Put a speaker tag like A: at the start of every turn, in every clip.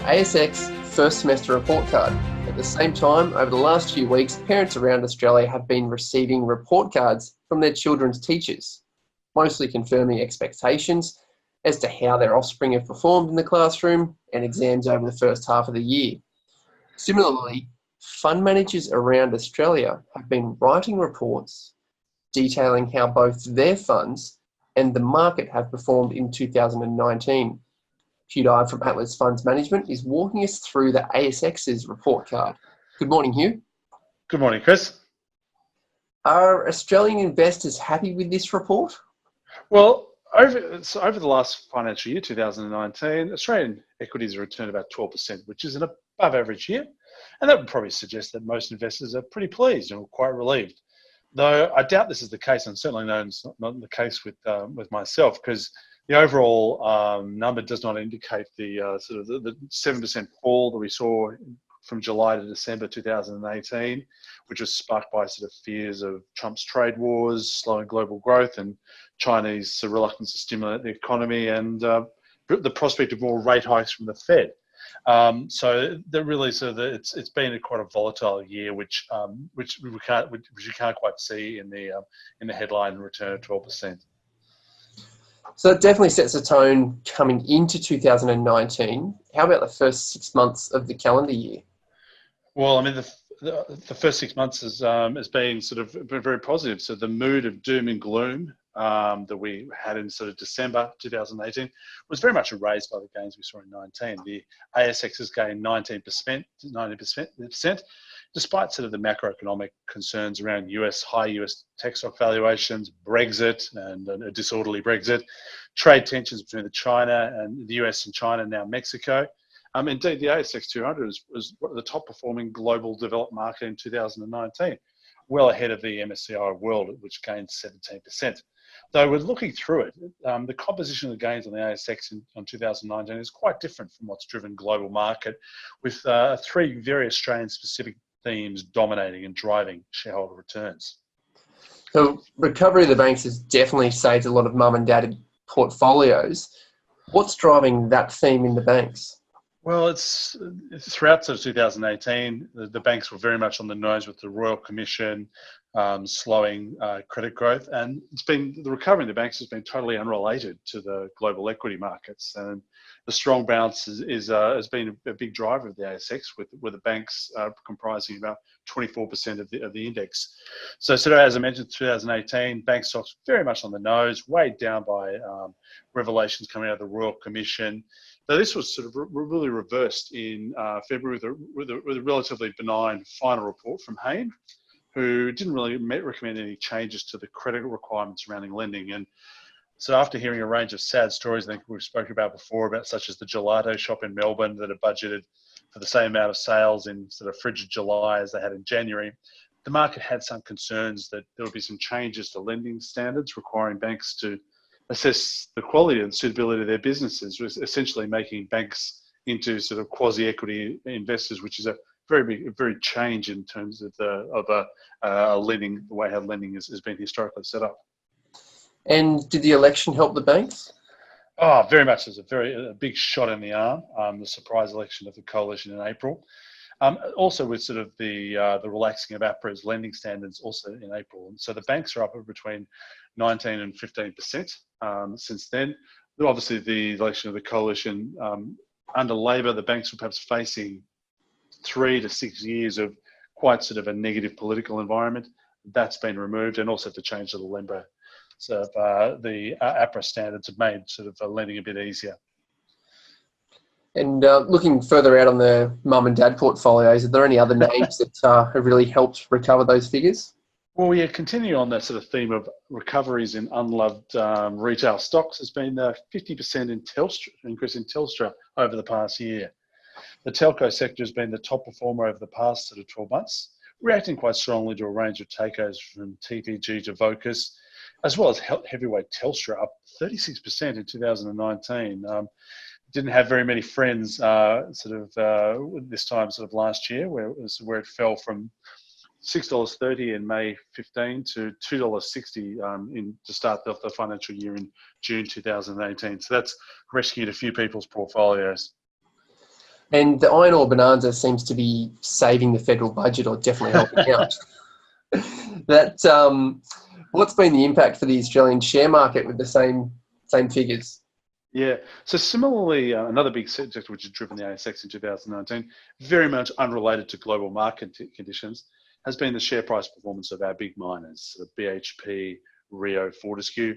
A: ASX first semester report card. At the same time, over the last few weeks, parents around Australia have been receiving report cards from their children's teachers, mostly confirming expectations as to how their offspring have performed in the classroom and exams over the first half of the year. Similarly, fund managers around Australia have been writing reports detailing how both their funds and the market have performed in 2019. Hugh Dye from Atlas Funds Management is walking us through the ASX's report card. Good morning, Hugh.
B: Good morning, Chris.
A: Are Australian investors happy with this report?
B: Well, over the last financial year, 2019, Australian equities have returned about 12%, which is an above average year. And that would probably suggest that most investors are pretty pleased and quite relieved. Though I doubt this is the case, and certainly no, it's not the case with myself, because the overall number does not indicate the sort of the 7% fall that we saw from July to December 2018, which was sparked by sort of fears of Trump's trade wars, slowing global growth, and Chinese reluctance to stimulate the economy, and the prospect of more rate hikes from the Fed. So that really, it's been quite a volatile year, which you can't quite see in the headline return of 12%.
A: So it definitely sets a tone coming into 2019. How about the first 6 months of the calendar year?
B: Well, I mean, the first 6 months has been sort of very positive. So the mood of doom and gloom that we had in sort of December 2018 was very much erased by the gains we saw in 19. The ASX has gained 19%, despite sort of the macroeconomic concerns around high US tech stock valuations, Brexit and a disorderly Brexit, trade tensions between China and the US and China, now Mexico. Indeed, the ASX 200 was the top performing global developed market in 2019, well ahead of the MSCI World, which gained 17%. Though we're looking through it, the composition of the gains on the ASX in 2019 is quite different from what's driven global market, with three very Australian-specific themes dominating and driving shareholder returns.
A: So recovery of the banks has definitely saved a lot of mum and dad portfolios. What's driving that theme in the banks?
B: Well, it's throughout 2018, the banks were very much on the nose with the Royal Commission slowing credit growth, and the recovery in the banks has been totally unrelated to the global equity markets. And the strong bounce has been a big driver of the ASX, with the banks comprising about 24% of the index. So as I mentioned, 2018, bank stocks very much on the nose, weighed down by revelations coming out of the Royal Commission. So this was sort of really reversed in February with a relatively benign final report from Hayne, who didn't really recommend any changes to the credit requirements surrounding lending. And so after hearing a range of sad stories, I think we've spoken about before, about such as the gelato shop in Melbourne that had budgeted for the same amount of sales in sort of frigid July as they had in January, the market had some concerns that there would be some changes to lending standards requiring banks to assess the quality and suitability of their businesses, was essentially making banks into sort of quasi-equity investors, which is a very change in terms of lending, the way how lending has been historically set up.
A: And did the election help the banks?
B: Oh, very much. As a big shot in the arm. The surprise election of the coalition in April. Also with sort of the relaxing of APRA's lending standards also in April. And so the banks are up between 19 and 15% since then. Obviously, the election of the coalition under Labor, the banks were perhaps facing 3 to 6 years of quite sort of a negative political environment. That's been removed, and also the change to the LEMBRA. So the APRA standards have made sort of lending a bit easier.
A: And looking further out on the mum and dad portfolios, are there any other names that have really helped recover those figures?
B: Well, yeah, continue on that sort of theme of recoveries in unloved retail stocks. There's been a 50% increase in Telstra over the past year. The telco sector has been the top performer over the past sort of 12 months, reacting quite strongly to a range of takeovers from TPG to Vocus, as well as heavyweight Telstra, up 36% in 2019. Didn't have very many friends this time sort of last year, where it fell from $6.30 in May 15 to $2.60 to start the financial year in June 2018. So that's rescued a few people's portfolios.
A: And the iron ore bonanza seems to be saving the federal budget, or definitely helping out. What's been the impact for the Australian share market with the same figures?
B: Yeah. So similarly, another big sector which has driven the ASX in 2019, very much unrelated to global market conditions, has been the share price performance of our big miners, so BHP, Rio, Fortescue,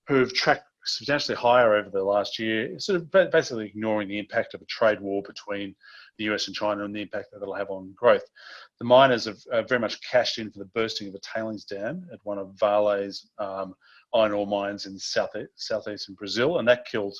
B: who've tracked substantially higher over the last year, sort of basically ignoring the impact of a trade war between the US and China and the impact that it'll have on growth. The miners have very much cashed in for the bursting of a tailings dam at one of Vale's iron ore mines in southeastern Brazil, and that killed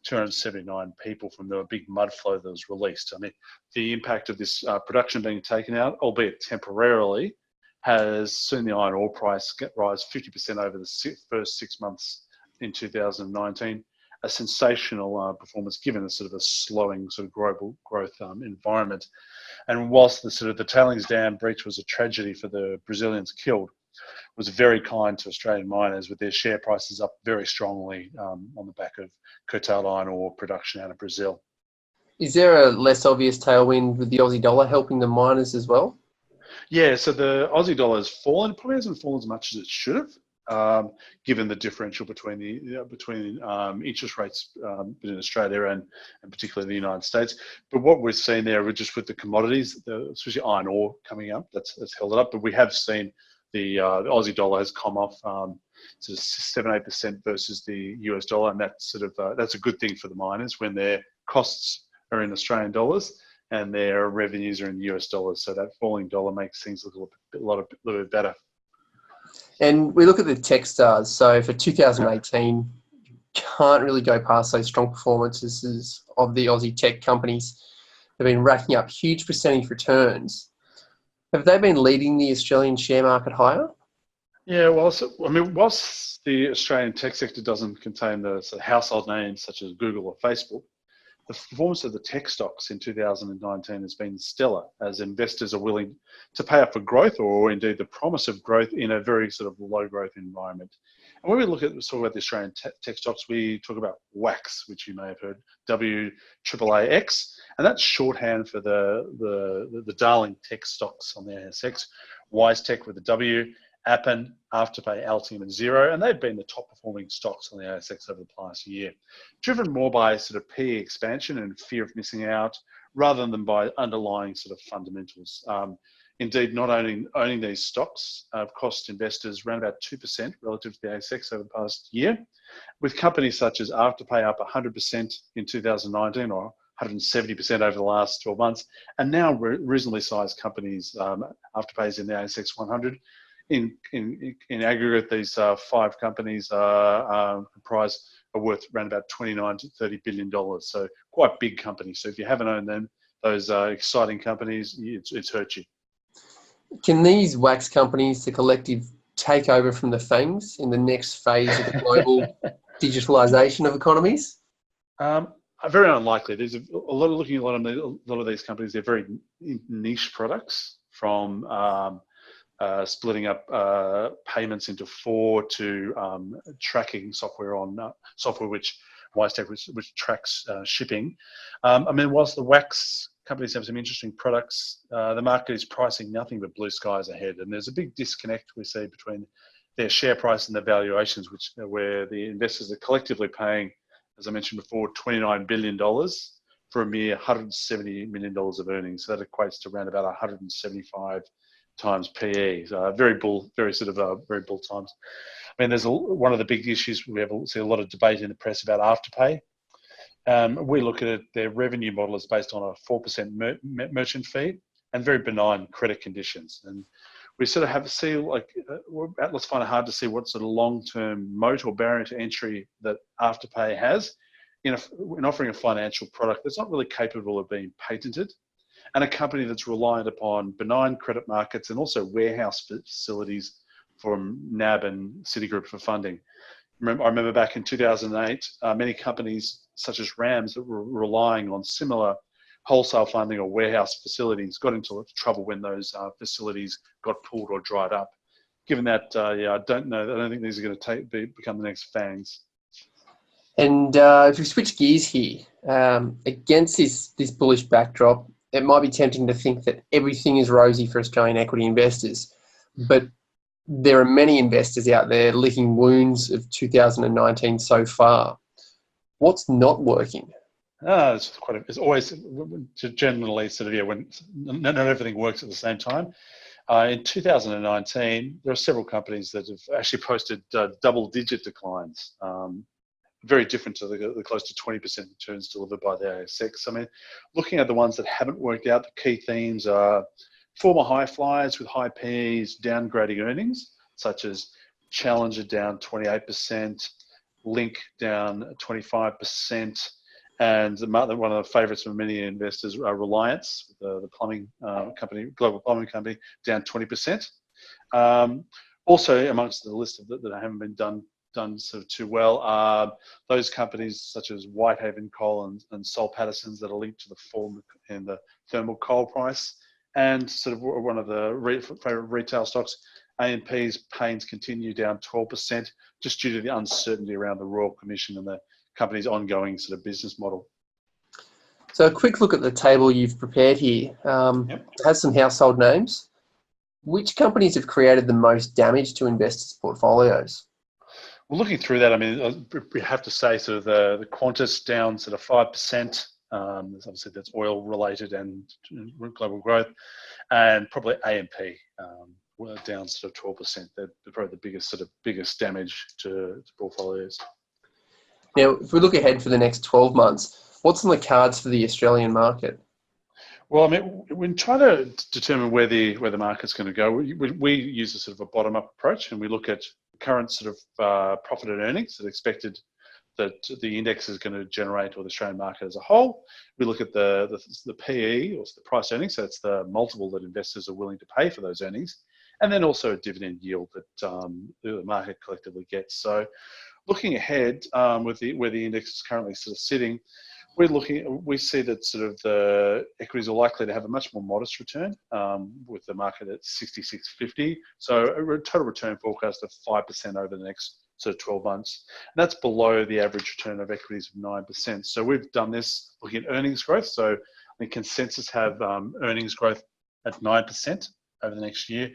B: 279 people from the big mud flow that was released. I mean, the impact of this production being taken out, albeit temporarily, has seen the iron ore price rise 50% over the first 6 months in 2019. A sensational performance given a sort of a slowing sort of global growth environment. And whilst the tailings dam breach was a tragedy for the Brazilians killed, was very kind to Australian miners with their share prices up very strongly on the back of curtailed iron ore production out of Brazil.
A: Is there a less obvious tailwind with the Aussie dollar helping the miners as well?
B: Yeah, so the Aussie dollar has fallen. It probably hasn't fallen as much as it should have, given the differential between interest rates in Australia and particularly the United States. But what we're seeing there, just with the commodities, especially iron ore coming up, that's held it up. But we have seen the Aussie dollar has come off sort of 7-8% versus the US dollar, and that's that's a good thing for the miners when their costs are in Australian dollars and their revenues are in US dollars. So that falling dollar makes things look a little bit better.
A: And we look at the tech stars. So for 2018, can't really go past those strong performances of the Aussie tech companies. They've been racking up huge percentage returns. Have they been leading the Australian share market higher?
B: Yeah, well, whilst the Australian tech sector doesn't contain the sort of household names such as Google or Facebook, the performance of the tech stocks in 2019 has been stellar, as investors are willing to pay up for growth, or indeed the promise of growth in a very sort of low growth environment. And when we talk about the Australian tech stocks, we talk about WAX, which you may have heard, WAAX, and that's shorthand for the darling tech stocks on the ASX, WiseTech with a W, Appen, Afterpay, Altium, and Xero, and they've been the top performing stocks on the ASX over the past year, driven more by sort of PE expansion and fear of missing out, rather than by underlying sort of fundamentals. Indeed, not owning these stocks cost investors around about 2% relative to the ASX over the past year, with companies such as Afterpay up 100% in 2019 or 170% over the last 12 months, and now reasonably sized companies, Afterpay's in the ASX 100. In aggregate, these 5 companies are worth around about $29 to $30 billion. So quite big companies. So if you haven't owned them, those exciting companies, it's hurt you.
A: Can these WAX companies, the collective, take over from the FANGs in the next phase of the global digitalisation of economies?
B: Very unlikely. There's a lot of looking at a lot of these companies. They're very niche products, from splitting up payments into 4 to tracking software which WiseTech, which tracks shipping. Whilst the WAX companies have some interesting products, the market is pricing nothing but blue skies ahead, and there's a big disconnect we see between their share price and the valuations, where the investors are collectively paying, as I mentioned before, $29 billion for a mere $170 million of earnings. So that equates to around about 175 times PE. So very bull times. There's one of the big issues we see a lot of debate in the press about Afterpay. We look at it, their revenue model is based on a 4% merchant fee and very benign credit conditions. And we sort of let's find it hard to see what sort of long-term moat or barrier to entry that Afterpay has in offering a financial product that's not really capable of being patented, and a company that's reliant upon benign credit markets and also warehouse facilities from NAB and Citigroup for funding. I remember back in 2008, many companies such as RAMS that were relying on similar wholesale funding or warehouse facilities got into trouble when those facilities got pulled or dried up. Given that, I don't think these are going to become the next FANGs.
A: And if we switch gears here, against this bullish backdrop, it might be tempting to think that everything is rosy for Australian equity investors. But there are many investors out there licking wounds of 2019 so far. What's not working?
B: It's always generally sort of, yeah, when not everything works at the same time. In 2019, there are several companies that have actually posted double-digit declines, very different to the close to 20% returns delivered by the ASX. I mean, looking at the ones that haven't worked out, the key themes are former high flyers with high Ps downgrading earnings, such as Challenger down 28%, Link down 25%, and one of the favourites for many investors are Reliance, the plumbing company, global plumbing company, down 20%. Also, amongst the list of that haven't been done sort of too well are those companies such as Whitehaven Coal and Soul Pattinson's that are linked to the fall in the thermal coal price, and sort of one of the favourite retail stocks, AMP's Pains continue down 12%, just due to the uncertainty around the Royal Commission and the company's ongoing sort of business model.
A: So a quick look at the table you've prepared here. It has some household names. Which companies have created the most damage to investors' portfolios?
B: Well, looking through that, I mean, we have to say sort of the Qantas down sort of 5%. Obviously, that's oil related and global growth, and probably AMP were down sort of 12%. They're probably the biggest damage to portfolios.
A: Now, if we look ahead for the next 12 months, what's on the cards for the Australian market?
B: Well, I mean, when trying to determine where the market's going to go, we use a sort of a bottom-up approach, and we look at current sort of profit and earnings that expected that the index is going to generate, or the Australian market as a whole. We look at the PE, or the price earnings, so it's the multiple that investors are willing to pay for those earnings, and then also a dividend yield that the market collectively gets. So, looking ahead with where the index is currently sort of sitting, we see that sort of the equities are likely to have a much more modest return, with the market at 66.50. So a total return forecast of 5% over the next sort of 12 months. And that's below the average return of equities of 9%. So we've done this looking at earnings growth. So I think consensus have earnings growth at 9% over the next year.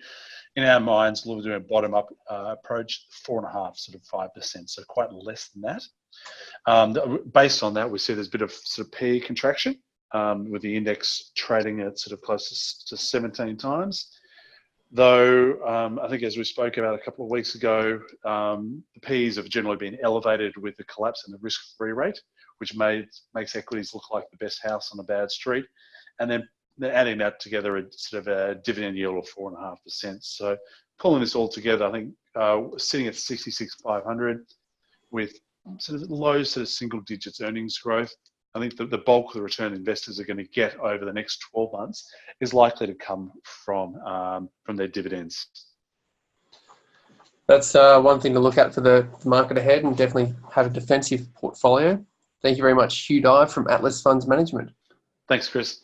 B: In our minds, we're doing a bottom-up approach, 4.5%, sort of 5%, so quite less than that. Based on that, we see there's a bit of sort of PE contraction, with the index trading at sort of close to 17 times. Though I think, as we spoke about a couple of weeks ago, the PEs have generally been elevated with the collapse in the risk-free rate, which makes equities look like the best house on a bad street. And then adding that together, a sort of a dividend yield of 4.5%. So pulling this all together, I think sitting at 66,500 with sort of low sort of single digits earnings growth, I think the bulk of the return investors are going to get over the next 12 months is likely to come from their dividends.
A: That's one thing to look at for the market ahead, and definitely have a defensive portfolio. Thank you very much, Hugh Dye from Atlas Funds Management.
B: Thanks, Chris.